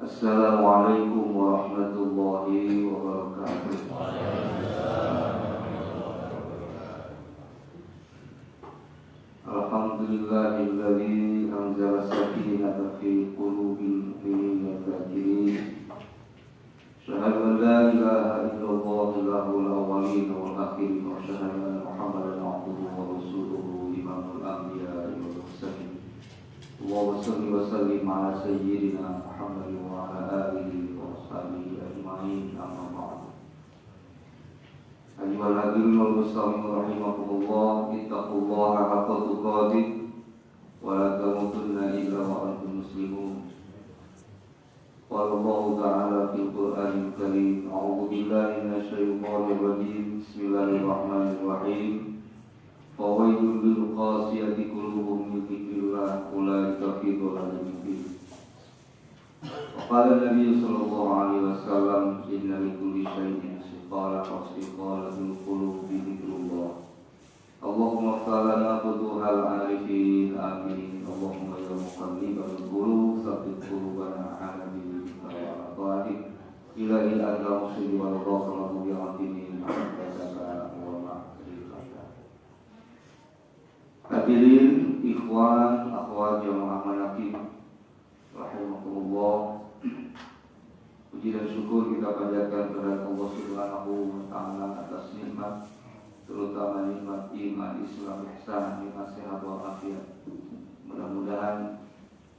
Assalamualaikum warahmatullahi wabarakatuh. Alhamdulillahilladzi anzala sakinata fi qulubil mu'minina al-kafirin. Syahadu an la ilaha illallah ilahul awwalin wal akhirin wa syahadu anna Muhammadan abduhu wa rasuluhu imamul anbiya'i wal mursalin. Allahumma shalli wa sallim ala sayyidina Muhammad wa ala alihi wa sahbihi ajma'in, amma ba'd. Ayyuhal hadirin wal muslimin rahimakumullah, ittaqullaha haqqa tuqatih wa la tamutunna illa wa antum muslimun. Qala Allah ta'ala fil Qur'anil Karim, a'udzu billahi minasy syaithanir rajim. Bismillahirrahmanirrahim. Fawailul lil qasiyati qulubuhum min dzikrillah ulaika fi dhalalin mubin. Qala Nabi sallallahu alaihi wasallam, inna likulli shay'in siqala wa siqala bil qulubi dzikrullah. Allahumma fa'alna futuhal arifin, amin. Allahumma ya muqallibal qulub tsabbit qulubana ala dinika wa ala ta'atik. Ilahi anta musyri wal ghafuru bi atini hadirin, ikhwan, akhwat, jamaah manaqib rahimakumullah. Puji dan syukur kita panjatkan kepada Allah Subhanahu wa taala atas nikmat, terutama nikmat iman, Islam, ihsan, nikmat sehat wal afiat. Mudah-mudahan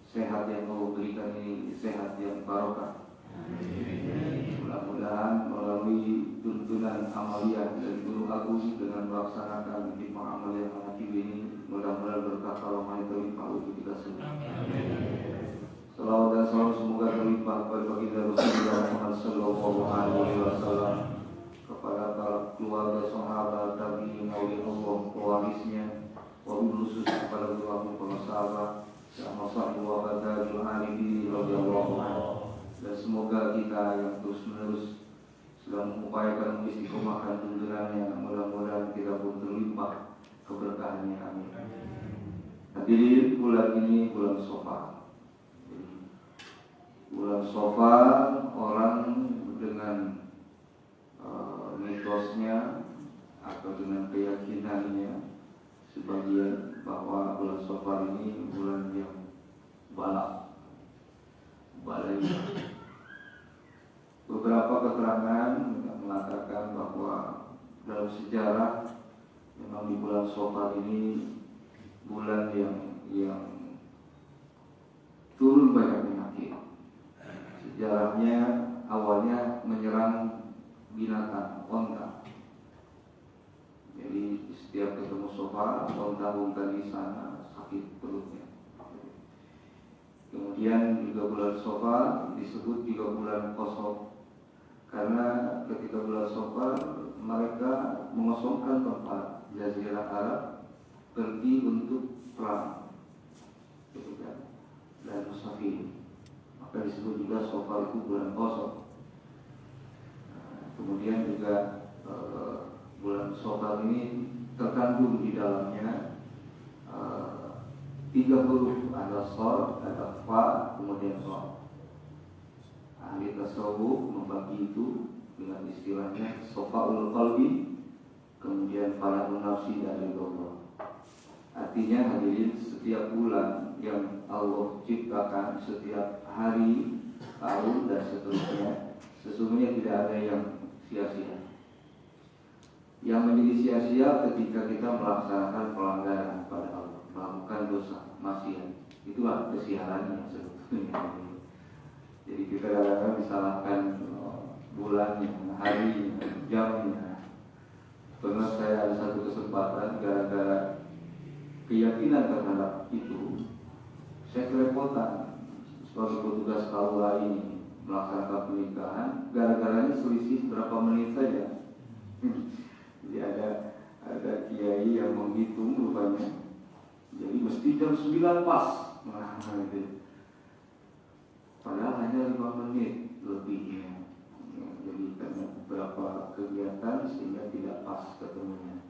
sehat yang Allah berikan ini sehat yang barokah. Mudah-mudahan melalui tuntunan amaliyah dari Guru Agung dengan melaksanakan hikmah amaliyah manaqib ini, mudah-mudahan berkah karomah terlimpah untuk kita semua. Salawat dan salam semoga terlimpah kepada baginda Rasulullah Muhammad sallallahu alaihi wasallam, kepada para keluarga, sahabat, tabi'in, auliya Allah, pewarisnya, wabil khusus kepada para sahabat, dan masyarakat wa tabi'in alihi radhiyallahu anhu. Dan semoga kita yang terus-menerus sedang mengupayakan istiqomahkan tuntunannya, mudah-mudahan kita pun terlimpah keberkahannya, amin. Hadirin, bulan ini bulan Shafar. Bulan Shafar, orang dengan mitosnya atau dengan keyakinannya sebagian bahwa bulan Shafar ini bulan yang balak. Beberapa keterangan mengatakan bahwa dalam sejarah memang di bulan Shafar ini bulan yang turun banyak penyakit. Sejarahnya awalnya menyerang binatang, onta. Jadi setiap ketemu Shafar, onta-onta di sana sakit perutnya. Kemudian juga bulan Shafar disebut juga bulan kosong, karena ketika bulan Shafar mereka mengosongkan tempat Jazirah Arab pergi untuk perang, dan musafir, maka disebut juga Shafar itu bulan kosong. Kemudian juga bulan Shafar ini terkandung di dalamnya 3 huruf, ada shad, ada fa, kemudian ra. Ahli tasawuf membagi itu dengan istilahnya shafa'ul qalbi, kemudian falahun nafsi dari Allah. Artinya hadirin, setiap bulan yang Allah ciptakan, setiap hari, tahun dan seterusnya, sesungguhnya tidak ada yang sia-sia. Yang menjadi sia-sia ketika kita melaksanakan pelanggaran pada Allah, melakukan dosa, maksiat. Itulah kesialannya sebetulnya. Jadi kita kadang-kadang disalahkan bulannya, harinya, jamnya. Pernah saya ada satu kesempatan gara-gara keyakinan terhadap itu, saya kerepotan sebagai petugas KUA ini melaksanakan pernikahan. Gara-garanya selisih berapa menit saja. Jadi ada kiai yang menghitung rupanya. Jadi mesti jam 9 pas. Nah, gitu. Padahal hanya 5 menit lebihnya. Jadi karena beberapa kegiatan sehingga tidak pas ketemunya.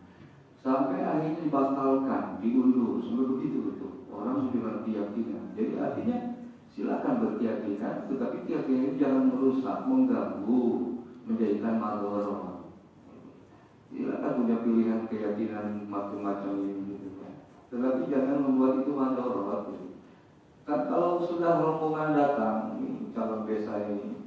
Sampai akhirnya dibatalkan, diundur, sampai begitu. Orang sudah dengan keyakinan. Jadi artinya silakan silakan berkeyakinan, tetapi keyakinan itu jangan merusak, mengganggu, menjadikan madorot. Silakan punya pilihan keyakinan macam-macam ini, gitu kan. Tetapi jangan membuat itu madorot. Gitu. Kan kalau sudah rombongan datang, ini calon desa ini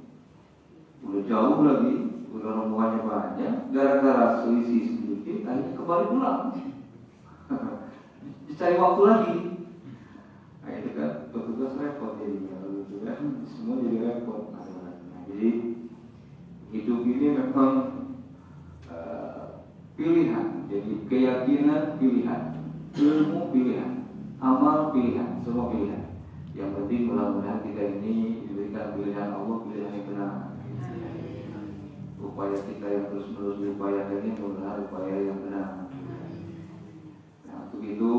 udah jauh lagi, udah rombongannya banyak, gara-gara selisih sedikit, akhirnya kembali pulang. Dicari waktu lagi. Nah itu kan petugas repot jadinya, gitu kan. Semua jadi repot. Nah, jadi hidup ini memang pilihan. Jadi keyakinan pilihan, ilmu pilihan, amal pilihan, semua pilihan. Yang penting mudah-mudahan kita ini diberikan pilihan Allah, pilihan yang benar. Upaya kita yang terus-menerus diupayakan ini mudah-mudahan upaya yang benar. Nah untuk itu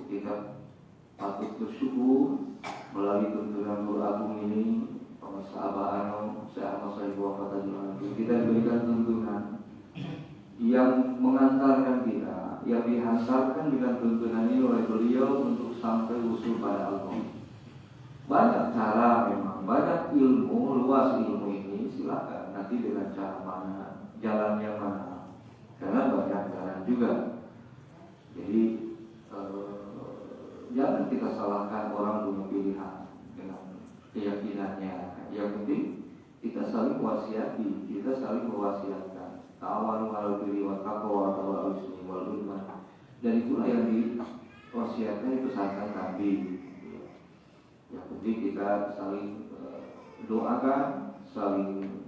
kita patut bersyukur melalui tuntunan Nur Agung ini, sahabat kita diberikan tuntunan yang mengantarkan kita, yang dihantarkan dengan tuntunan ini oleh beliau untuk sampai usul pada Allah. Banyak cara memang, banyak ilmu, luas ilmu ini, silakan nanti dengan cara mana, jalan yang mana, karena banyak jalan juga. Jadi jangan kita salahkan orang punya pilihan dengan keyakinannya. Yang penting kita saling wasiati, kita saling mewasiatkan. Ta'awanu 'alal birri wat taqwa wa ta'awanu 'alal ismi wal 'udwan. Dan itulah yang diwasiatkan di pesantren Nabi. Yang penting kita saling doakan, saling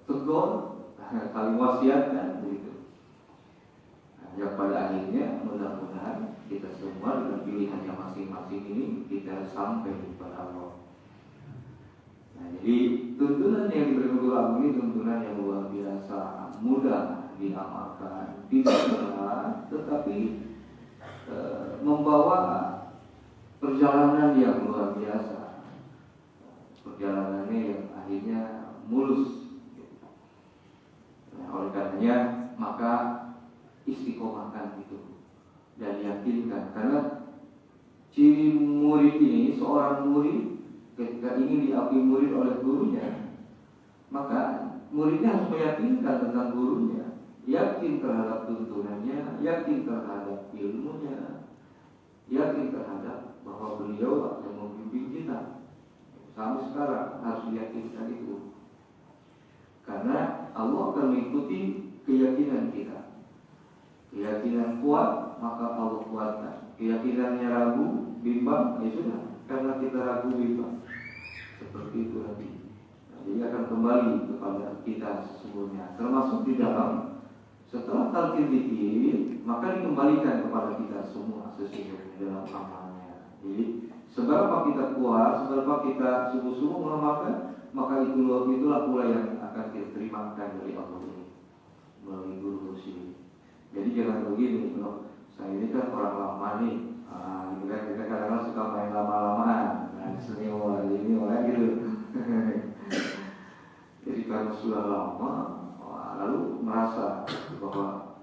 tegur, saling wasiatkan begitu. Nah, yang pada akhirnya mudah-mudahan kita semua dengan pilihannya masing-masing ini kita sampai kepada Allah. Nah, jadi tuntunan yang diberikan ulama ini tuntunan yang luar biasa, mudah diamalkan, tidak berat, tetapi membawa perjalanan yang luar biasa, perjalanannya yang akhirnya mulus. Nah, oleh karenanya maka istiqomahkan itu dan yakinkan, karena ciri murid ini, seorang murid ketika ingin diakui murid oleh gurunya, maka muridnya harus meyakinkan tentang gurunya, yakin terhadap tuntunannya, yakin terhadap ilmunya, yakin terhadap bahwa beliau yang membimbing kita. Sampai sekarang harus diyakinkan itu, karena Allah akan mengikuti keyakinan kita. Keyakinan kuat maka Allah kuatkan. Keyakinannya ragu, bimbang, ya sudah, karena kita ragu, bimbang, seperti itu nanti. Nah, jadi akan kembali kepada kita sesungguhnya, termasuk di dalam setelah talqin dzikir, maka dikembalikan kepada kita semua sesungguhnya dalam amalnya. Jadi seberapa kita kuat, seberapa kita sungguh-sungguh mengamalkan, maka itulah pula yang akan kita terimakan dari Allah ini melalui guru sini. Jadi jangan begini, kalau saya ini kan orang lama nih, kita kadang-kadang suka main lama-lamaan, senior ini orang gitu. Jadi kalau sudah lama, lalu merasa bahwa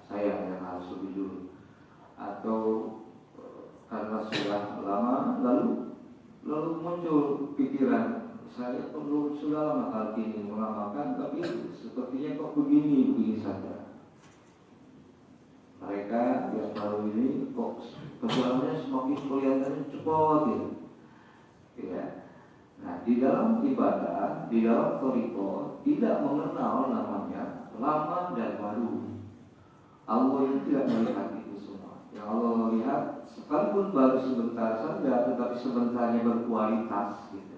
saya yang harus lebih dulu, atau karena sudah lama lalu muncul pikiran, saya perlu sudah lama kali ini mengamalkan, tapi sepertinya kok begini saja. Mereka yang baru ini kok perjalanannya semakin kelihatannya cepat gitu. Ya. Nah, di dalam ibadah, di dalam thariqah tidak mengenal namanya lama dan baru. Allah yang tidak melihat itu semua. Yang Allah melihat sekalipun baru sebentar saja, tetapi sebentarnya berkualitas gitu.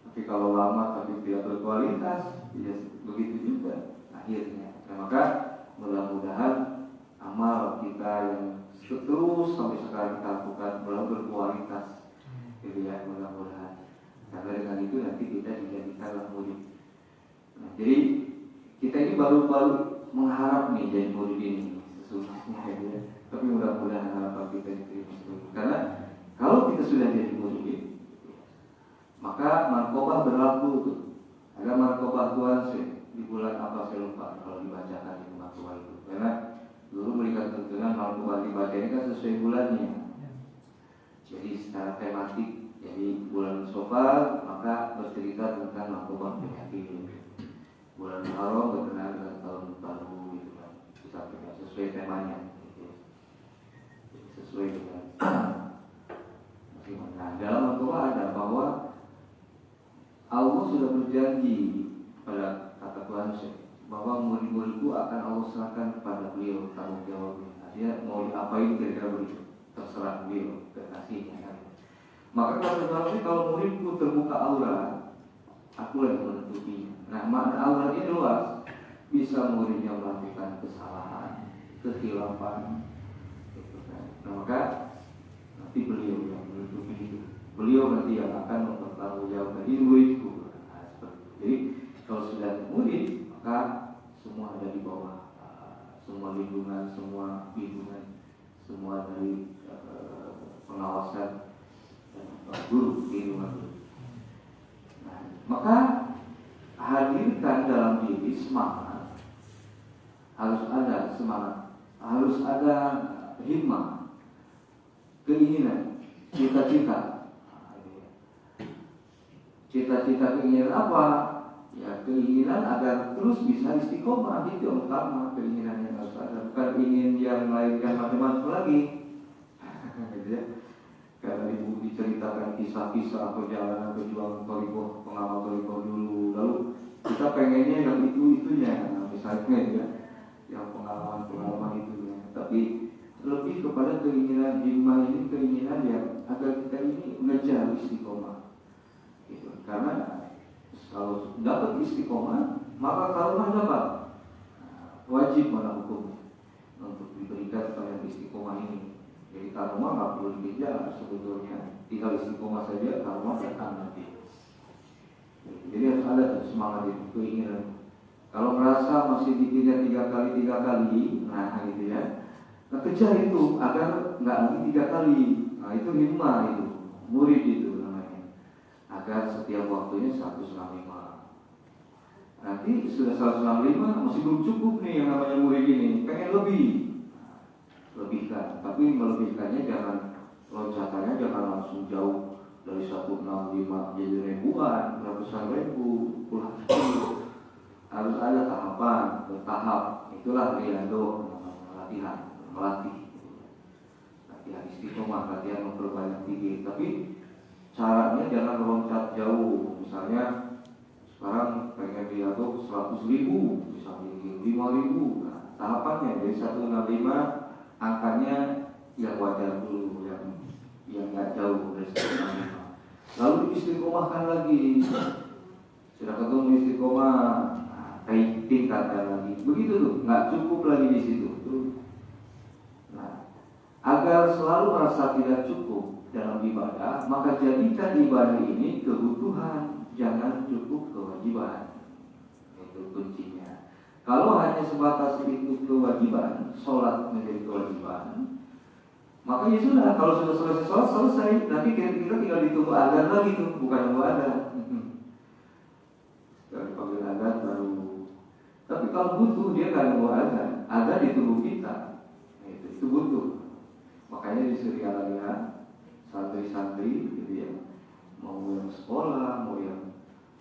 Tapi kalau lama tapi tidak berkualitas, ya begitu juga akhirnya. Nah, maka mudah-mudahan amal kita yang terus sampai sekarang kita lakukan berkualitas, gitu ya, mudah-mudahan. Karena dengan itu nanti kita dijadikanlah murid. Nah, jadi kita ini baru mengharap nih jadi murid ini sesungguhnya, ya. Tapi mudah-mudahan harapan kita diterima. Karena kalau kita sudah jadi murid, maka markobah berlaku tuh. Ada markobah Tuhan sih di bulan apa saya lupa kalau dibacakan di markobah itu. Karena dulu memberikan tuntunan markobah dibaca ini kan sesuai bulannya. Jadi secara tematik ya Safar maka bercerita tentang melakukan penyakit. Bulan Muharram berkenaan dengan tahun baru gitu kan, disampaikan sesuai temanya, gitu. Sesuai dengan nah, dalam Al-Quran ada bahwa Allah sudah berjanji pada kata Tuhan bahwa murid-muridku akan Allah serahkan kepada beliau tanggung jawabnya. Dia mau diapain kira-kira begitu, terserah beliau kekasihnya kan. Maka kata Tuhan, kalau muridku terbuka aurat, aku yang menutupinya. Nah, makna aurat ini luas, bisa muridnya melakukan kesalahan, kekhilafan, gitu kan. Nah, maka nanti beliau yang menutupi itu. Beliau nanti yang akan mempertanggungjawabkan ini muridku. Nah, seperti itu. Jadi kalau sudah murid, maka semua ada di bawah, semua lindungan, semua bimbingan, semua dari pengawasan guru, lindungan guru. Nah, maka hadirkan dalam diri semangat, harus ada semangat, harus ada himmah, keinginan, cita-cita. Cita-cita keinginan apa? Ya keinginan agar terus bisa istiqomah, itu yang utama, keinginan yang harus ada, bukan ingin yang lain yang macam-macam lagi. Gitu ya. Karena ibu diceritakan kisah-kisah perjalanan perjuangan Thariqah, pengawal Thariqah dulu, lalu kita pengennya yang itu-itunya, nah, misalnya ya, yang pengalaman itunya. Tapi lebih kepada keinginan himmah ini, keinginan yang agar kita ini mengejar istiqomah. Gitu. Karena kalau dapat istiqomah, maka karomah dapat. Wajib mana hukumnya untuk diberikan kepada istiqomah ini. Jadi karomah nggak perlu dikejar sebetulnya, tinggal istiqomah saja karomah datang nanti. Jadi harus ada semangat itu, keinginan. Kalau merasa masih dikejar 3 kali, nah gitu ya. Nah, kejar itu agar nggak lagi 3 kali. Nah itu himmah itu, murid itu. Agar setiap waktunya 165. Nanti sudah 165 masih belum cukup nih yang namanya murid ini, pengen lebih, lebihkan. Tapi melebihkannya jangan, loncatannya jangan langsung jauh dari 165 jadi ribuan, ratusan ribu, puluhan ribu. Harus ada tahapan, bertahap. Itulah riyadhah, latihan, melatih. Latihan istiqomah, latihan memperbanyak diri. Tapi caranya jangan loncat jauh. Misalnya sekarang pengen riyadhah 100.000, misalnya 5.000. Nah, tahapannya dari 165 angkanya yang wajar dulu, yang nggak jauh dari 165. Lalu istiqomahkan lagi. Sudah ketemu istiqomah, tingkatkan lagi. Begitu tuh, nggak cukup lagi di situ. Nah, agar selalu merasa tidak cukup dalam ibadah, maka jadikan ibadah ini kebutuhan, jangan cukup kewajiban. Itu kuncinya. Kalau hanya sebatas itu kewajiban, sholat menjadi kewajiban, maka ya sudah. Kalau sudah selesai sholat, selesai. Nanti kita tinggal ditunggu adzan lagi tuh, bukan nunggu adzan. Setelah dipanggil adzan baru. Tapi kalau butuh dia nggak nunggu adzan, adzan ditunggu kita. Itu butuh. Makanya di Syria santri-santri gitu ya, mau yang sekolah, mau yang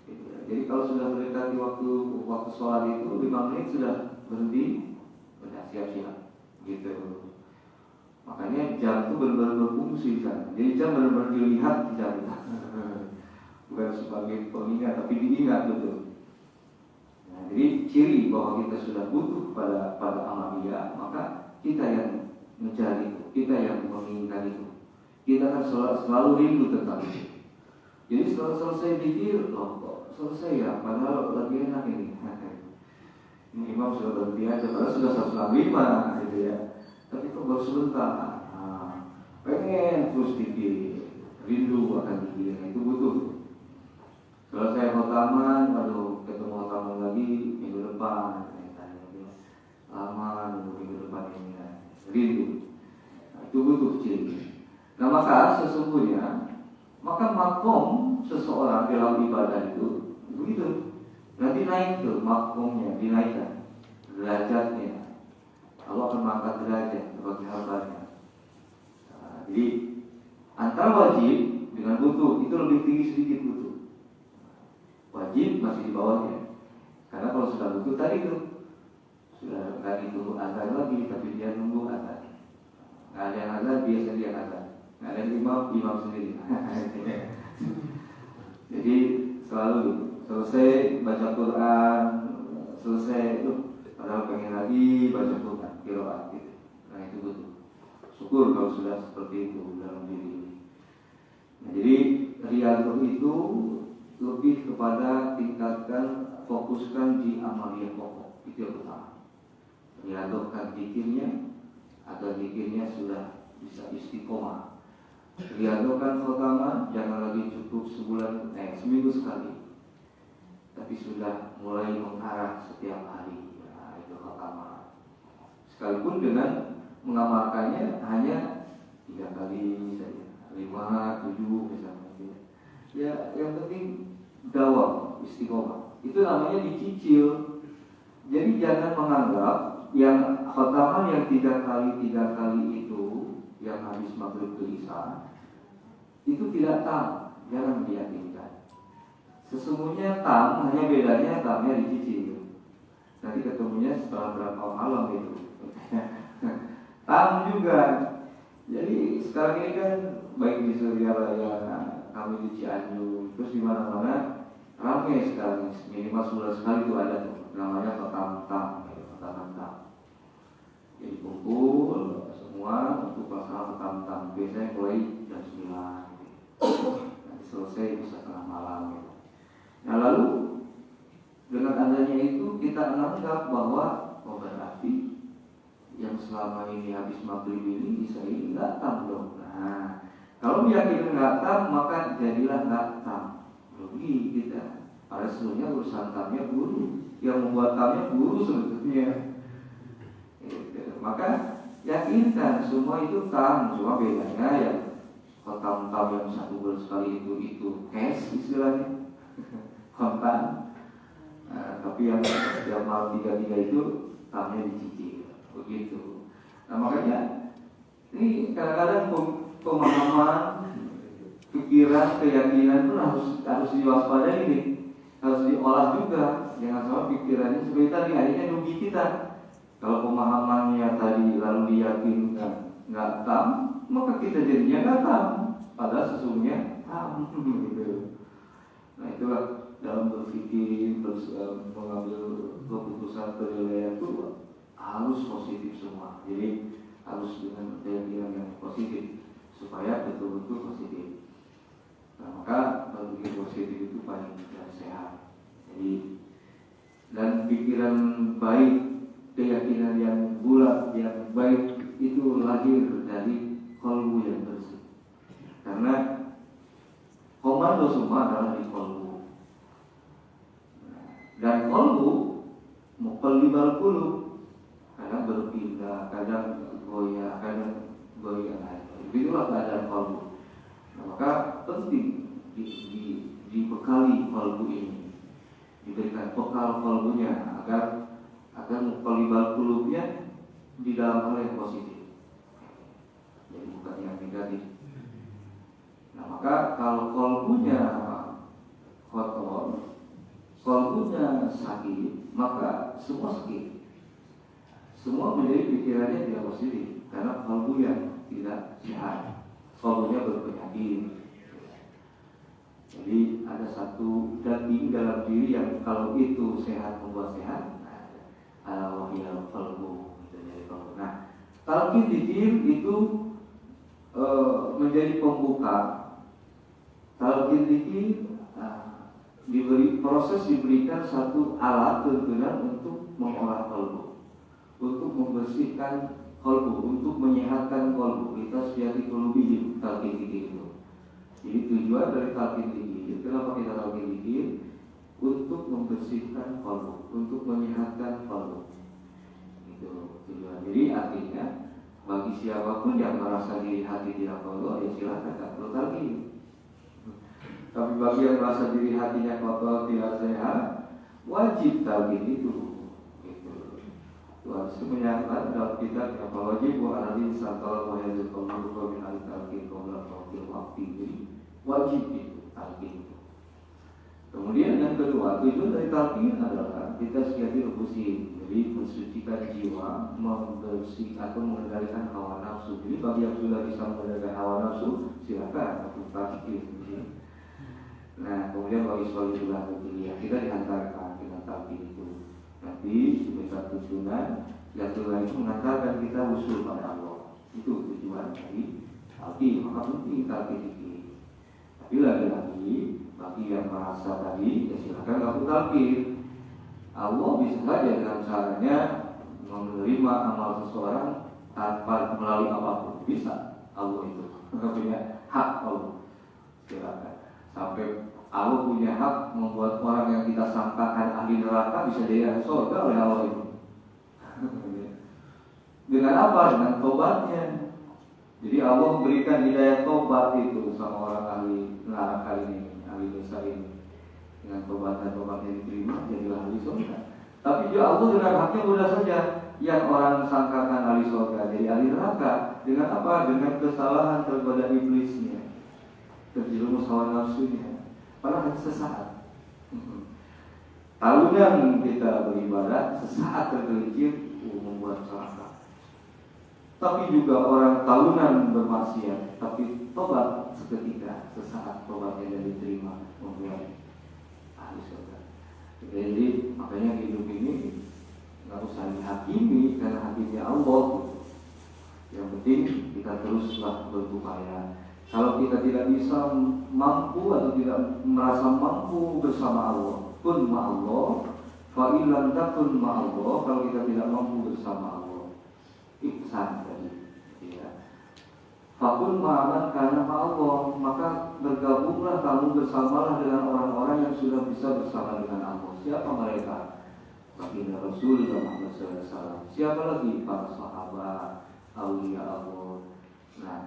gitu ya. Jadi kalau sudah mendekati waktu sholat itu 5 menit sudah berhenti, sudah siap-siap gitu. Makanya jam itu benar-benar berfungsi kan. Jadi jam benar-benar dilihat jam, bukan sebagai pengingat tapi diingat betul. Nah, jadi ciri bahwa kita sudah butuh pada amaliyah, maka kita yang mencari itu, kita yang menginginkan itu. Kita kan selalu rindu tentang itu. Jadi setelah selesai zikir, loh kok selesai ya, padahal lagi enak ini. Ini imam sudah berhenti aja, padahal sudah 165 gitu ya. Tapi kok baru sebentar. Pengen terus zikir, rindu akan zikir, itu butuh. Selesai khotaman, waduh ketemu khotaman lagi minggu depan. Lama minggu depan ini ya. Rindu. Nah, itu butuh ciri. Nah maka sesungguhnya makom seseorang dalam ibadah itu begitu. Nanti naik tuh makomnya, dinaikkan derajatnya. Allah akan mengangkat derajat bagi hambanya. Nah, jadi antara wajib dengan butuh itu lebih tinggi sedikit butuh. Wajib masih di bawahnya. Karena kalau sudah butuh tadi tuh sudah tadi itu azan lagi, tapi dia nunggu azan. Nggak ada yang azan, biasa dia azan. Nggak ada yang imam sendiri. Jadi selalu gitu. Selesai baca Quran, selesai itu padahal pengen lagi baca Quran, qiraat gitu. Nah itu betul. Syukur kalau sudah seperti itu dalam diri ini. Nah, jadi riyadhah itu lebih kepada tingkatkan, fokuskan di amaliyah pokok. Itu yang pertama. Riyadhahkan zikirnya agar zikirnya sudah bisa istiqomah. Riyadhahkan khotamah, jangan lagi cukup seminggu sekali, tapi sudah mulai mengarah setiap hari. Nah, itu khotamah. Sekalipun dengan mengamalkannya hanya 3 kali saja, 5, 7 misalnya. Ya, yang penting dawam, istiqomah. Itu namanya dicicil. Jadi jangan menganggap yang khotamah yang 3 kali itu yang habis maghrib ke isya itu tidak tam, jangan diyakinkan. Sesungguhnya tam, hanya bedanya tamnya dicicil. Nanti ketemunya setelah berapa malam itu. Tam juga. Jadi sekarang ini kan baik di Suryalaya, kami di Cianjur, terus di mana-mana ramai sekarang, minimal sebulan sekali itu ada tuh, namanya khotam-tam. Jadi kumpul semua untuk pelaksanaan khotam-tam. Biasanya mulai jam 9, nanti selesai bisa tengah malam gitu. Nah lalu dengan adanya itu kita menganggap bahwa berarti yang selama ini habis maghrib ini bisa ini nggak tam dong. Nah kalau meyakini nggak tam, maka jadilah nggak tam. Rugi kita. Padahal sebenarnya urusan tamnya guru, yang membuat tamnya guru sebetulnya. Maka yakinkan semua itu tam, cuma bedanya ya khotam-tam yang 1 bulan sekali itu cash istilahnya, kontan. Tapi yang malam 3 itu tamnya dicicil, begitu. Nah makanya ini kadang-kadang pemahaman, pikiran, keyakinan itu harus diwaspadai nih, harus diolah juga. Jangan sampai pikirannya seperti tadi akhirnya rugi kita. Kalau pemahamannya tadi lalu diyakinkan nggak tam, maka kita jadinya nggak tam, padahal sesungguhnya tam. Gitu. Nah itulah dalam berpikir, mengambil keputusan penilaian itu harus positif semua. Jadi harus dengan keyakinan yang positif supaya betul-betul positif. Nah maka berpikir positif itu paling sehat. Jadi dan pikiran baik, keyakinan yang bulat, yang baik itu lahir dari qalbu yang bersih. Karena komando semua adalah di qalbu. Dan qalbu muqallibal qulub, kadang berpindah, kadang goyah, Itulah keadaan qalbu. Nah, maka penting dibekali qalbu ini, diberikan bekal qalbunya agar muqallibal qulubnya di dalam hal yang positif, jadi bukan yang negatif. Nah maka kalau qalbunya kotor, qalbunya sakit, maka semua sakit, semua menjadi pikirannya tidak positif karena qalbu yang tidak sehat, qalbunya berpenyakit. Jadi ada satu daging dalam diri yang kalau itu sehat membuat sehat. Wahiyal qalbu, nah talqin dzikir itu menjadi pembuka. Talqin dzikir diberikan satu alat tuntunan untuk mengolah qalbu, untuk membersihkan qalbu, untuk menyehatkan qalbu. Kita sejati qulubihim, talqin dzikir itu. Jadi tujuan dari talqin dzikir, kenapa kita talqin dzikir? Untuk membersihkan qalbu, untuk menyehatkan qalbu. Itu tujuan. Jadi artinya bagi siapapun yang merasa diri hati tidak kotor, ya silakan tak perlu talqin. Tapi bagi yang merasa diri hatinya kotor, tidak sehat, wajib talqin itu. Tuhan menyatakan dalam kitab yang wajib wa alil santal wa yazqul qalbu min al-talqin qabla tawqil waqti. Jadi wajib itu talqin. Kemudian yang kedua, tujuan dari talqin adalah kita sekali rebusi, jadi mensucikan jiwa, membersihkan atau mengendalikan hawa nafsu. Jadi bagi yang sudah bisa mengendalikan hawa nafsu, silakan untuk talqin. Nah, kemudian bagi suami sudah berkuliah, kita dihantarkan dengan talqin itu. Nanti sebagai tujuan, yang tujuan itu mengantarkan kita usul pada Allah. Itu tujuan dari talqin. Maka penting talqin itu. Tapi lagi-lagi bagi yang merasa tadi, ya silakan lakukan talqin. Allah bisa saja dengan caranya menerima amal seseorang tanpa melalui apapun. Bisa Allah itu. Punya hak Allah. Silakan. Sampai Allah punya hak membuat orang yang kita sangkakan ahli neraka bisa jadi ahli surga oleh Allah itu. Dengan apa? Dengan tobatnya. Jadi Allah berikan hidayah tobat itu sama orang ahli neraka ini, ahli dosa ini. Dengan tobatnya diterima, jadilah ahli surga. Tapi juga Allah dengan haknya mudah saja yang orang sangkakan ahli surga jadi ahli neraka. Dengan apa? Dengan kesalahan tergoda iblisnya, terjerumus hawa nafsunya. Padahal sesaat. Tahunan kita beribadah, sesaat tergelincir membuat celaka. Tapi juga orang tahunan bermaksiat, tapi tobat seketika, sesaat tobatnya dan diterima membuat ahli surga. Jadi makanya hidup ini nggak usah dihakimi karena hakimnya Allah. Yang penting kita teruslah berupaya. Kalau kita tidak bisa mampu atau tidak merasa mampu bersama Allah, kun ma'allah, fa'ilan takun ma'allah. Kalau kita tidak mampu bersama Allah, ihsan tadi, ya. Fakun ma'aman karena ma'allah, maka bergabunglah kamu bersamalah dengan orang-orang yang sudah bisa bersama dengan Allah. Siapa mereka? Baginda Rasul Muhammad SAW. Siapa lagi? Para sahabat, aulia Allah. Nah,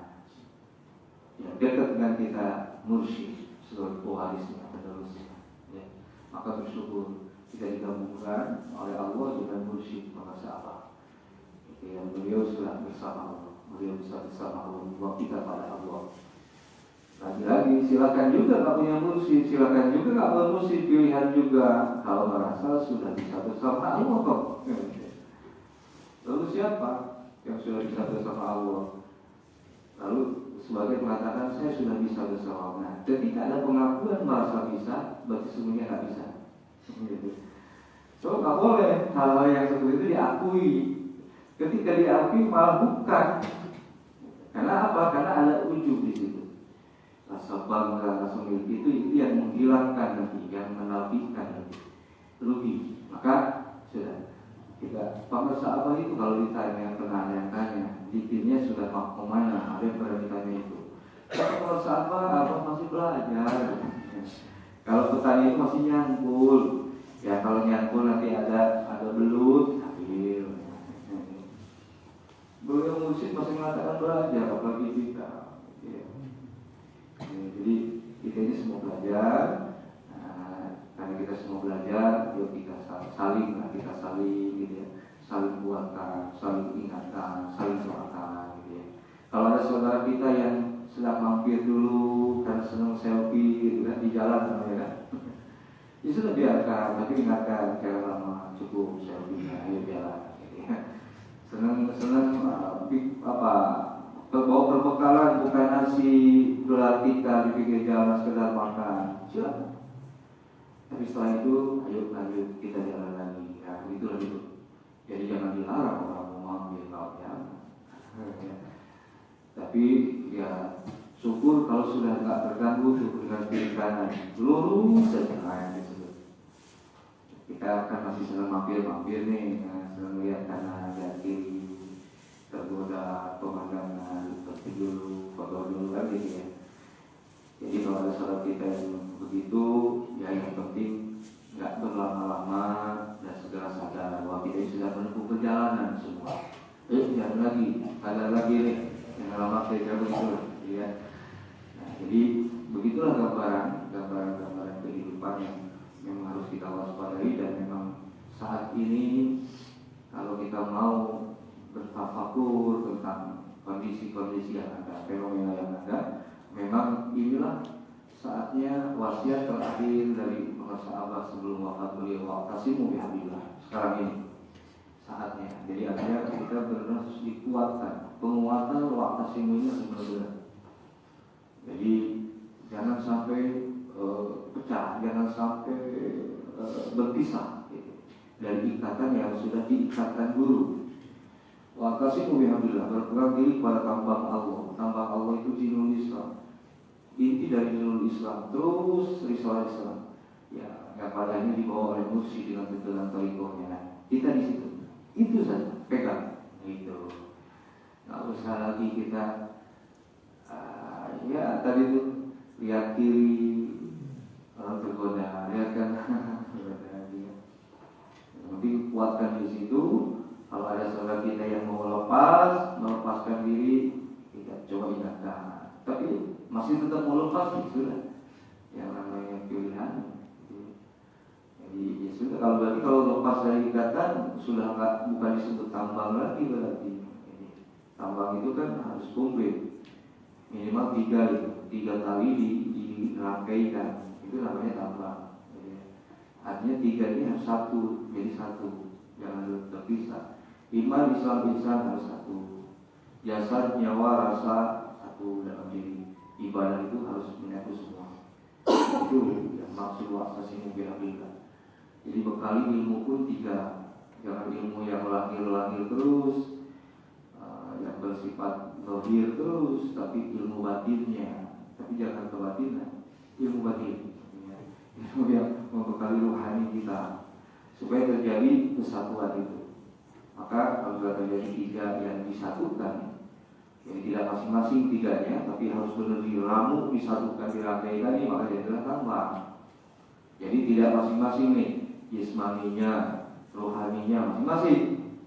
yang dekat dengan kita mursyid sebagai pewarisnya, penerusnya, ya. Maka bersyukur kita digabungkan oleh Allah dengan mursyid para sahabat. Yang beliau sudah bersama Allah, beliau bisa bersama Allah, membawa kita pada Allah. Lagi-lagi silakan juga nggak punya mursyid, silakan juga nggak punya mursyid, pilihan juga. Kalau merasa sudah bisa bersama Allah kok. Lalu siapa yang sudah bisa bersama Allah? Lalu sebagai mengatakan saya sudah bisa bersama Allah. Nah, ketika ada pengakuan merasa bisa, berarti semuanya nggak bisa. So nggak boleh hal-hal yang seperti itu diakui. Ketika diakui malah bukan. Karena apa? Karena ada ujub di situ. Rasa bangga, rasa milik itu yang menghilangkan nanti, yang menafikan nanti. Rugi. Maka sudah. Kita pamer sahabat itu kalau ditanya, pernah yang tanya, dikirnya sudah mau kemana? Ada yang pernah ditanya itu. Kalau sahabat, abang masih belajar. Kalau petani itu masih nyangkul, ya kalau nyangkul nanti ada belut, ambil. Beliau musik masih mengatakan belajar, apalagi kita. Ya. Jadi kita ini semua belajar. Karena kita semua belajar, yuk kita saling gitu ya, saling buatkan, saling ingatkan, saling doakan gitu ya. Kalau ada saudara kita yang sedang mampir dulu karena senang selfie gitu kan di jalan namanya kan, ya sudah biarkan, tapi ingatkan jangan lama, cukup selfie-nya, ayo jalan gitu ya. Senang bawa perbekalan bukan nasi gelar kita di pinggir jalan sekedar makan, silakan. Tapi setelah itu, ayo lanjut kita jalan lagi. Nah, begitulah itu. Jadi jangan dilarang orang mau mampir kalau ya. Tapi ya syukur kalau sudah nggak terganggu dengan kiri kanan, lurus saja yang disebut. Kita akan masih senang mampir nih, senang lihat kanan dan kiri, tergoda pemandangan, seperti dulu, foto dulu kan gitu ya. Jadi kalau ada saudara kita yang begitu, ya yang penting nggak berlama-lama dan segera sadar bahwa kita sudah menempuh perjalanan semua. Jangan lagi, ada lagi nih yang lama kita begitu, ya. Nah, jadi begitulah gambaran kehidupan yang memang harus kita waspadai dan memang saat ini kalau kita mau bertafakur tentang kondisi-kondisi yang ada, fenomena yang ada. Memang inilah saat saatnya wasiat terakhir dari para sahabat sebelum wafat beliau, wa'tasimu bihablillah. Sekarang ini saatnya. Jadi artinya kita benar harus dikuatkan. Penguatan wa'tasimu ini harus benar-benar. Jadi jangan sampai pecah, jangan sampai berpisah gitu, dari ikatan yang sudah diikatkan guru. Wa'tasimu bihablillah, berpegang diri pada tambang Allah. Tambang Allah itu dinul Islam. Inti dari dinul Islam, terus risalah Islam. Ya, yang pada ini dibawa oleh mursyid dengan tuntunan tarikohnya. Kita di situ. Itu saja, pegang. Gitu. Nggak usah lagi kita ya tadi itu lihat kiri orang tergoda, lihat kanan tergoda. Nanti kuatkan di situ. Kalau ada saudara kita yang mau melepaskan diri, kita coba ingatkan. Tapi masih tetap mau lepas, ya sudah. Yang namanya pilihan. Jadi ya sudah. Kalau lepas dari ikatan sudah bukan disebut tambang lagi berarti. Jadi, tambang itu kan harus komplit. Minimal 3 kali dirangkaikan. Itu namanya tambang. Jadi, artinya 3 ini harus satu, jadi satu. Jangan terpisah. Iman, Islam, ihsan harus satu. Jasad, nyawa, rasa satu dalam diri. Ibadah itu harus menyatu semua. Itu yang maksud wa'tasimu bihablillah. Jadi bekali ilmu pun 3. Jangan ilmu yang lahir terus, yang bersifat zahir terus, tapi ilmu batinnya. Tapi jangan kebatinan, ilmu batin. Ilmu yang membekali rohani kita supaya terjadi kesatuan itu. Maka kalau sudah terjadi 3 yang disatukan, jadi tidak masing-masing 3-nya, tapi harus benar diramu, disatukan, dirangkaikan, maka dia adalah tambang. Jadi tidak masing-masing nih, jismaninya, rohaninya masing-masing,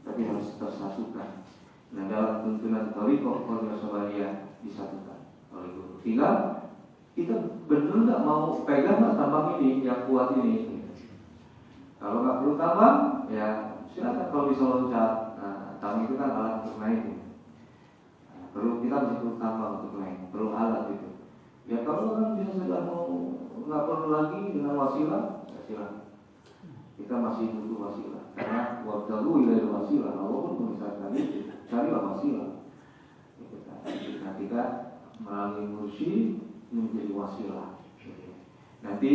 tapi harus tersatukan. Nah, dalam tuntunan thariqah Qauliyah Sabariyah disatukan oleh guru. Tinggal kita benar nggak mau pegang tambang ini yang kuat ini. Kalau nggak perlu tambang, ya silakan kalau bisa loncat. Nah, tambang itu kan alat untuk naik. Perlu, kita masih perlu tambang untuk naik, perlu alat itu. Ya kalau kan bisa sudah mau nggak perlu lagi dengan wasilah, ya silakan. Kita masih butuh wasilah, karena wabtagu ilal wasilah. Allah pun memisahkan itu, carilah wasilah. Nah, kita melalui mursyid menjadi wasilah. Nanti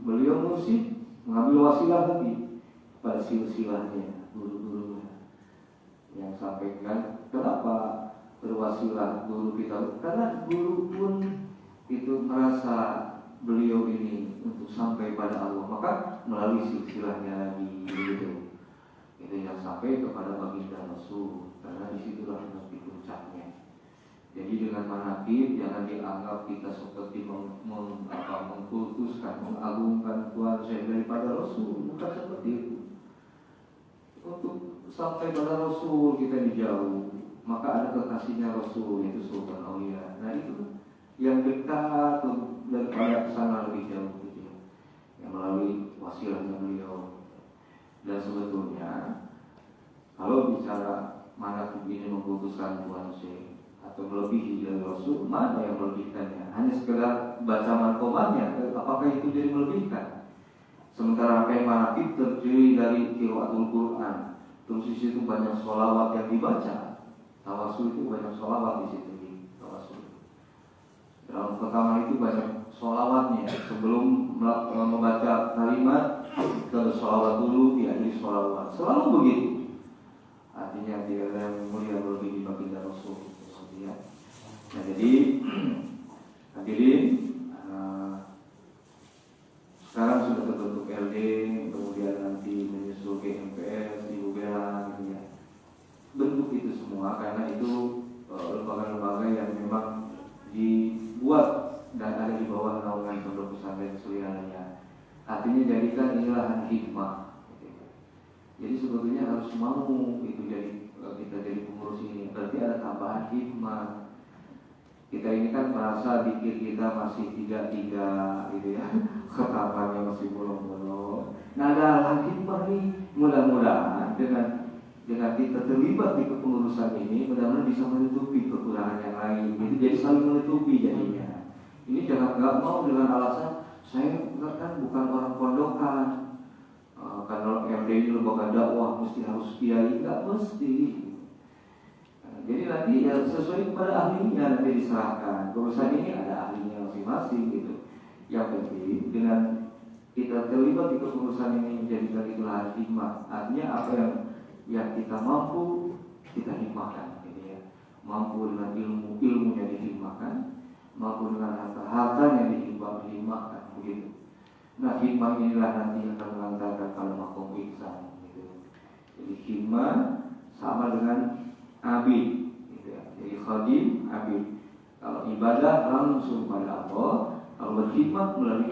beliau mursyid mengambil wasilah lagi pada silsilahnya, guru-gurunya yang sampaikan. Kenapa berwasilah guru kita? Karena guru pun itu merasa beliau ini untuk sampai pada Allah, maka melalui silsilahnya lagi gitu. Itu yang sampai kepada baginda Rasul, karena disitulah nanti puncaknya. Jadi dengan manaqib jangan dianggap kita seperti mengkultuskan, mengagungkan Tuhan saya daripada Rasul, bukan seperti itu. Untuk sampai pada Rasul kita dijauh, maka ada kekasihnya Rasul, yaitu Sultan Aulia. Nah itu yang dekat daripada kesana lebih jauh gitu ya, yang melalui wasilahnya beliau. Dan sebetulnya kalau bicara mana begini mengkultuskan Tuhan saya atau melebihi dari Rasul, mana yang melebihkannya? Hanya sekedar baca manqomannya, apakah itu jadi melebihkan? Sementara apa yang manaqib terdiri dari qiraatul Quran, terus di situ banyak sholawat yang dibaca. Tawasul itu banyak sholawat di situ di tawasul. Dalam pertama itu banyak sholawatnya. Sebelum membaca kalimat, kita sholawat dulu, diakhiri sholawat. Selalu begitu. Artinya dia yang mulia melebihi baginda Rasul. Ya. Nah, jadi hadirin, sekarang sudah terbentuk LD, kemudian nanti menyusul GMPS, Ibu Bella, gitu ya. Bentuk itu semua karena itu lembaga-lembaga yang memang dibuat dan ada di bawah naungan Pondok Pesantren Sulianaya. Artinya jadikan ini lahan hikmah. Jadi sebetulnya harus mau itu kita jadi pengurus ini. Berarti ada tambahan hikmah. Kita ini kan merasa dikir kita masih 3 gitu ya. Ketapannya masih bolong-bolong. Nah ada lahan hikmah nih. Mudah-mudahan dengan kita terlibat di kepengurusan ini, mudah-mudahan bisa menutupi kekurangan yang lain. Jadi saling menutupi jadinya. Ini jangan nggak mau dengan alasan saya kan bukan orang pondokan, karena MDI lembaga dakwah mesti harus kiai, nggak mesti. Jadi nanti ya sesuai kepada ahlinya nanti diserahkan. Urusan ini ada ahlinya masing-masing gitu. Yang penting dengan kita terlibat di kepengurusan ini menjadikan itu lahan hikmah. Artinya apa yang kita mampu kita hikmahkan, gitu ya. Mampu dengan ilmunya dihikmahkan, mampu dengan harta yang dihikmahkan, begitu. Nah, hikmah inilah nanti yang akan mengantarkan pada makom ihsan, gitu. Jadi hikmah sama dengan abid, gitu ya. Jadi khadim, abid. Kalau ibadah langsung pada Allah, kalau berhikmah melalui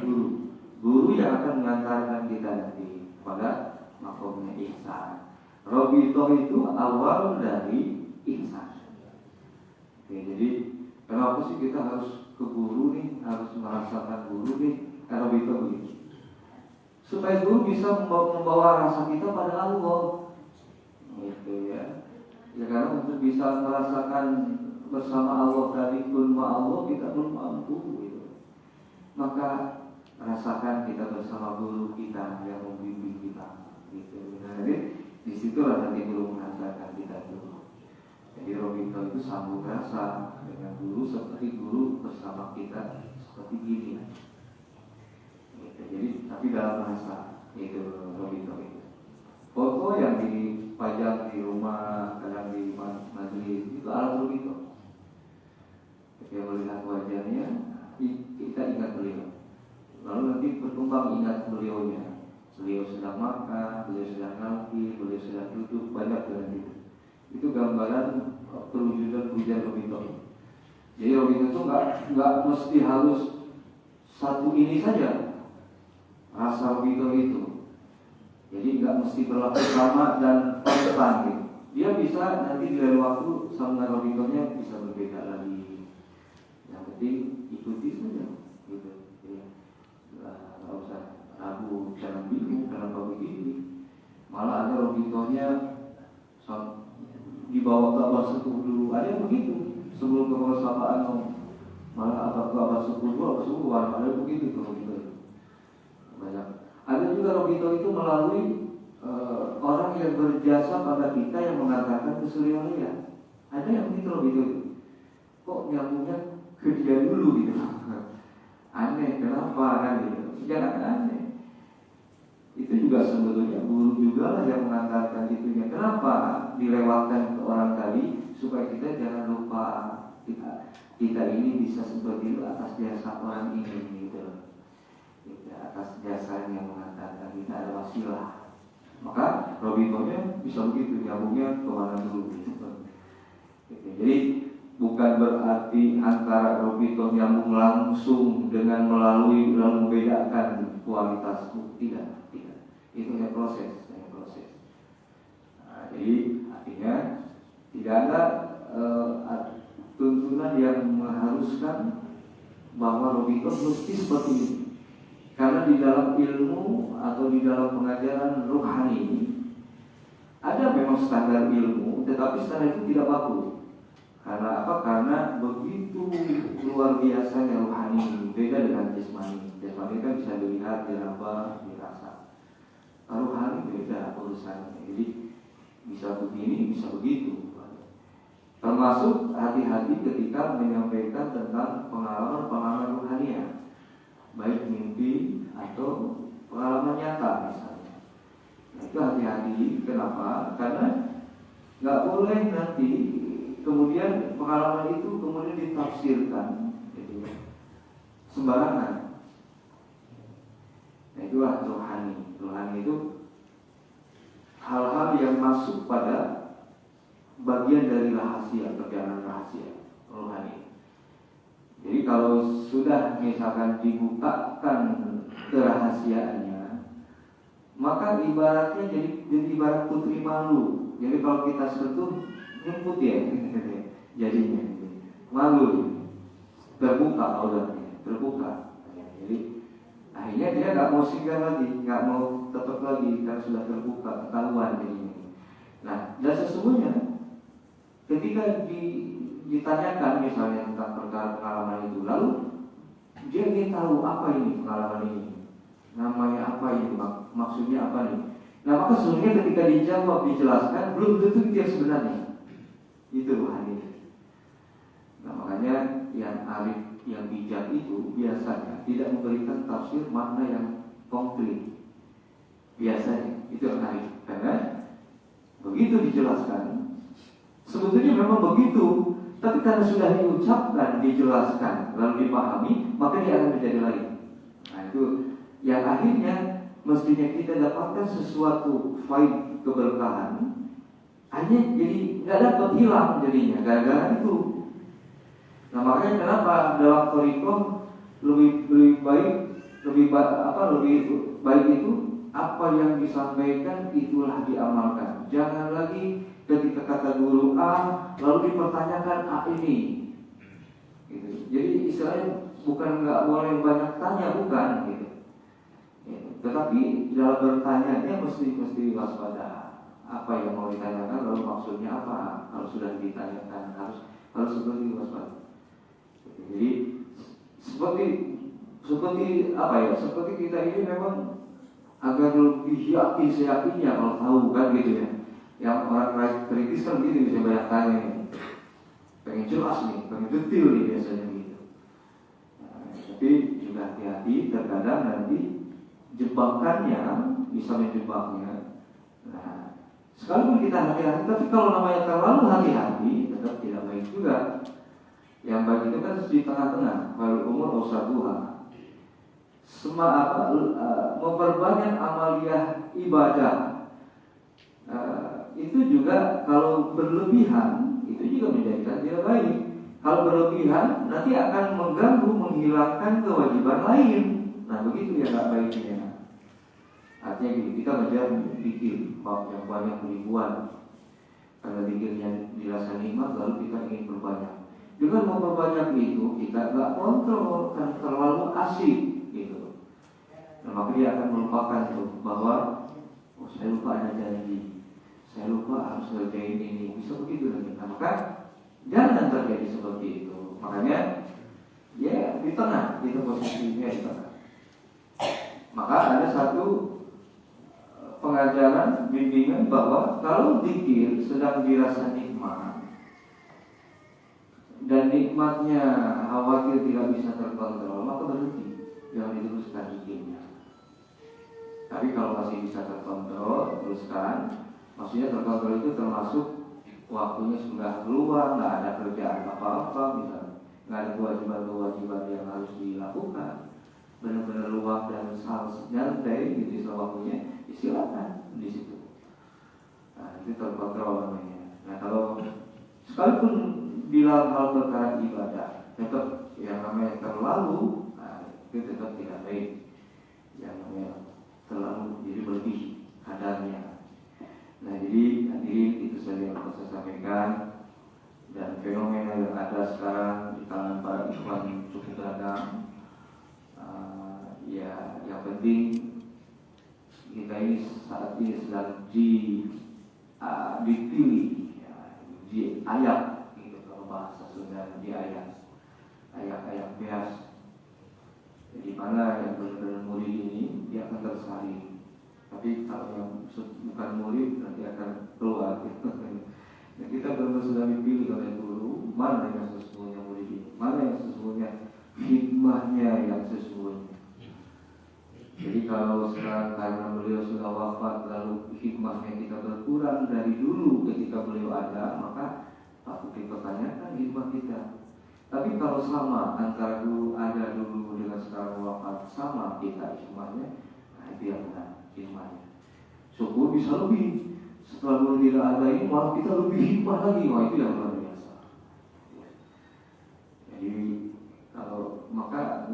guru yang akan mengantarkan kita nanti pada makomnya ihsan. Robito itu awal dari ihsan. Oke, jadi kenapa sih kita harus ke guru nih, harus merasakan guru nih? Robito begitu. Supaya guru bisa membawa rasa kita pada Allah, gitu ya. Ya karena untuk bisa merasakan bersama Allah tadi pun Allah kita belum mampu, gitu. Maka rasakan kita bersama guru kita yang membimbing kita, gitu. Jadi disitulah nanti guru mengajarkan kita dulu. Jadi Robito itu sambung rasa dengan guru seperti guru bersama kita seperti gini. Gitu. Jadi tapi dalam bahasa itu Robito itu. Foto yang dipajang di rumah, kadang di majelis itu alat Robito. Ketika melihat wajahnya, kita ingat beliau. Lalu nanti berkembang ingat beliaunya. Beliau sedang makan, beliau sedang ngopi, beliau sedang duduk, banyak dengan itu. Itu gambaran perwujudan pujian Robito. Jadi Robito itu nggak mesti harus satu ini saja rasa Robito itu. Jadi nggak mesti berlaku sama dan konstan gitu. Dia bisa nanti di lain waktu sama Robitonya bisa berbeda lagi. Yang penting ikuti saja gitu. Nggak usah ragu, jangan bingung kenapa begini. Malah ada Robitonya dibawa ke abah sepuh dulu, ada yang begitu sebelum ke sapaan. Malah abah ke abah sepuh dulu, abah sepuh ada begitu tuh Robito itu banyak. Ada juga Robito itu melalui orang yang berjasa pada kita yang mengatakan kesulian. Ada yang begitu Robito itu. Kok nyambungnya ke dia dulu gitu. Aneh, kenapa kan gitu. Jangan aneh. Itu juga sebetulnya guru juga lah yang mengantarkan itunya. Kenapa dilewatkan ke orang tadi supaya kita jangan lupa kita ini bisa seperti itu atas jasa orang ini gitu. Atas jasanya mengantarkan kita ada wasilah. Maka Robitonya bisa begitu nyambungnya kemana dulu gitu. Jadi bukan berarti antara Robito nyambung langsung dengan melalui lalu membedakan kualitas tidak. Itu hanya proses. Nah, jadi artinya tidak ada tuntunan yang mengharuskan bahwa Robito mesti seperti ini. Karena di dalam ilmu atau di dalam pengajaran rohani ada memang standar ilmu, tetapi standar itu tidak baku. Karena apa? Karena begitu luar biasanya rohani ini, beda dengan jasmani. Jasmani kan bisa dilihat, diraba, dirasa. Rohani beda urusannya. Jadi bisa begini, bisa begitu. Termasuk hati-hati ketika menyampaikan tentang pengalaman rohania, baik mimpi atau pengalaman nyata misalnya. Nah, itu hati-hati. Kenapa? Karena nggak boleh nanti kemudian pengalaman itu kemudian ditafsirkan gitu, sembarangan. Nah, itulah rohani. Rohani itu hal-hal yang masuk pada bagian dari rahasia, perjalanan rahasia rohani. Jadi kalau sudah misalkan dibukakan kerahasiaannya, maka ibaratnya jadi ibarat putri malu. Jadi kalau kita sentuh nyemput ya, jadinya malu, terbuka auratnya, terbuka. Jadi akhirnya dia nggak mau singgah lagi, nggak mau tetap lagi karena sudah terbuka, ketahuan jadinya. Nah, dan sesungguhnya ketika ditanyakan misalnya tentang perkara pengalaman itu, lalu Dia ingin tahu apa ini pengalaman ini, namanya apa ini, maksudnya apa nih. Nah maka sebenarnya ketika dijawab, dijelaskan, belum tentu itu yang sebenarnya. Itu hadir. Nah makanya yang arif, yang bijak itu biasanya tidak memberikan tafsir makna yang konkret. Biasanya itu yang arif, karena begitu dijelaskan, sebetulnya memang begitu, tapi karena sudah diucapkan, dijelaskan, lalu dipahami, maka dia akan menjadi lain. Nah itu yang akhirnya mestinya kita dapatkan sesuatu faid keberkahan, hanya jadi nggak dapat, hilang jadinya gara-gara itu. Nah makanya kenapa dalam thariqah lebih baik itu apa yang disampaikan itulah diamalkan. Jangan lagi ketika kata guru A lalu dipertanyakan A ini. Gitu. Jadi istilahnya bukan nggak boleh banyak tanya, bukan gitu. Tetapi dalam bertanya mesti waspada. Apa yang mau ditanyakan, lalu maksudnya apa? Kalau sudah ditanyakan harus seperti waspada. Jadi seperti apa ya? Seperti kita ini memang agar lebih yakin seyakinnya kalau tahu kan gitu ya. Yang orang kritis kan gitu, bisa banyak tanya nih. Pengen jelas nih, pengen detail nih biasanya gitu. Nah, tapi juga hati-hati, terkadang nanti jebakannya bisa menjebaknya. Nah, sekalipun kita hati-hati, tapi kalau namanya terlalu hati-hati tetap tidak baik juga. Yang baik itu kan di tengah-tengah, wal umur usatuha. Memperbanyak amaliyah ibadah. Itu juga kalau berlebihan itu juga menjadikan tidak baik. Kalau berlebihan nanti akan mengganggu, menghilangkan kewajiban lain. Nah begitu ya nggak baiknya. Artinya gini, kita mengejar zikir yang banyak ribuan, karena zikirnya dirasa nikmat lalu kita ingin berbanyak. Dengan memperbanyak itu kita nggak kontrol, kan terlalu asik gitu. Nah maka dia akan melupakan tuh bahwa saya lupa ada janji, saya lupa harus ngerjain ini, bisa begitu lagi. Nah maka jangan terjadi seperti itu. Makanya ya di tengah, itu posisinya di tengah. Maka ada satu pengajaran bimbingan bahwa kalau zikir sedang dirasa nikmat dan nikmatnya khawatir tidak bisa terkontrol, maka berhenti, jangan diteruskan zikirnya. Tapi kalau masih bisa terkontrol, teruskan. Maksudnya terkontrol itu termasuk waktunya sudah keluar, nggak ada kerjaan apa-apa, misalnya nggak ada kewajiban-kewajiban yang harus dilakukan, benar-benar luang dan nyantai gitu waktunya, silakan di situ. Nah itu terkontrol namanya. Nah kalau sekalipun di dalam hal perkara ibadah tetap yang namanya terlalu, nah, itu tetap tidak baik. Yang namanya terlalu jadi berlebih kadarnya. Nah jadi hadirin, itu saja yang bisa saya sampaikan. Dan fenomena yang ada sekarang di kalangan para ikhwan cukup beragam. Ya yang penting kita ini saat ini sedang dipilih ya, di ayat gitu, kalau bahasa Sunda di ayat bias. Jadi mana yang benar-benar murid ini dia akan tersari. Tapi kalau yang bukan murid nanti akan keluar gitu. Nah, kita benar-benar sudah dipilih oleh guru mana yang sesungguhnya murid ini, mana yang sesungguhnya hikmahnya yang sesungguhnya. Jadi kalau sekarang karena beliau sudah wafat lalu hikmahnya kita berkurang dari dulu ketika beliau ada, maka patut dipertanyakan hikmah kita. Tapi kalau sama antara dulu ada dulu dengan sekarang wafat sama kita hikmahnya, nah itu yang benar hikmahnya. Syukur bisa lebih. Setelah beliau tidak ada ini malah kita lebih hikmah lagi, wah itu yang luar biasa. Jadi kalau maka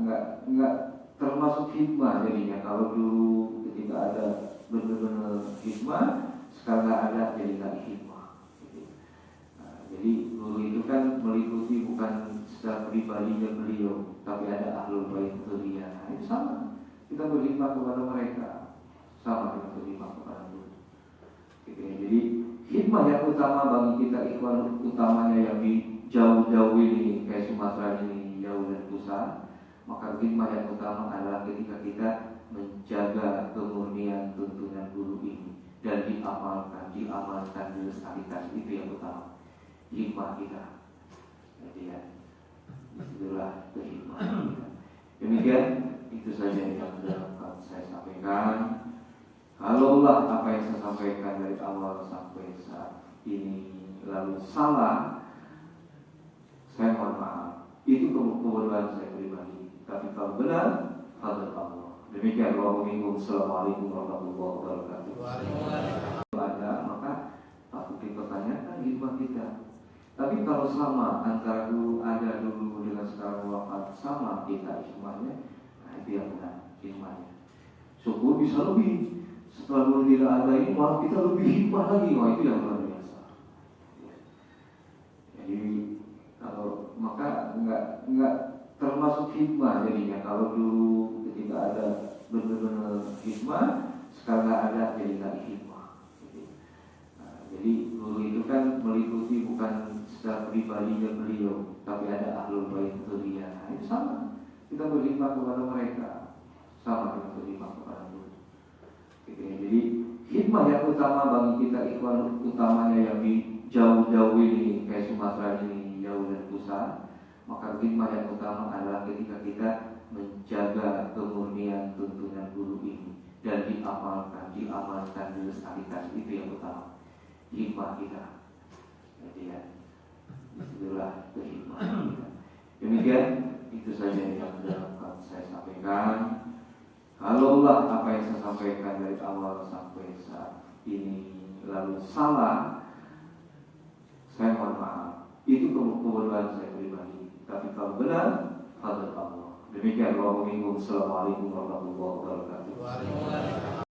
enggak termasuk hikmah jadinya. Kalau dulu ketika ada benar-benar hikmah, sekarang nggak ada jadi nggak hikmah. Nah, jadi guru itu kan meliputi bukan secara pribadinya beliau, tapi ada ahlul bait dzurriyyah. Nah, itu sama. Kita berhikmah kepada mereka, sama kita berhikmah kepada guru. Gitu ya. Jadi hikmah yang utama bagi kita ikhwan utamanya yang di jauh-jauh ini kayak Sumatera ini jauh dari pusat. Maka hikmah yang utama adalah ketika kita menjaga kemurnian tuntunan guru ini dan diamalkan, dilestarikan. Itu yang utama, hikmah kita. Jadi ya, itulah kehikmahan kita. Demikian, itu saja yang dapat saya sampaikan. Kalaulah apa yang saya sampaikan dari awal sampai saat ini lalu salah, saya mohon maaf. Itu kebodohan saya pribadi. Tapi kalau benar, fadl Allah. Demikian. Wassalamualaikum warahmatullahi wabarakatuh. Kalau ada, maka patut dipertanyakan hikmah kita. Tapi kalau sama antara dulu ada dulu dengan sekarang wafat, sama kita hikmahnya, nah itu yang benar hikmahnya. Syukur bisa lebih. Setelah dulu tidak ada ini, malah kita lebih hikmah lagi. Wah, itu yang luar biasa. Jadi kalau maka enggak termasuk hikmah jadinya. Kalau dulu ketika ada benar-benar hikmah, sekarang nggak ada, jadi nggak hikmah. Jadi guru itu kan meliputi bukan secara pribadinya beliau, tapi ada ahlul bait dzurriyyah. Nah, itu sama. Kita berhikmah kepada mereka, sama dengan berhikmah kepada guru. Jadi hikmah yang utama bagi kita, ikhwan utamanya yang di jauh-jauh ini kayak Sumatera ini jauh dan pusat, maka hikmah yang utama adalah ketika kita menjaga kemurnian tuntunan guru ini dan diamalkan, dilestarikan. Itu yang utama, hikmah kita. Jadi ya, itulah kehikmahan kita. Demikian, itu saja yang dapat saya sampaikan. Kalaulah apa yang saya sampaikan dari awal sampai saat ini lalu salah, saya mohon maaf. Itu kebodohan saya pribadi. Tapi kalau benar, fadl Allah. Demikian. Wassalamualaikum warahmatullahi wabarakatuh.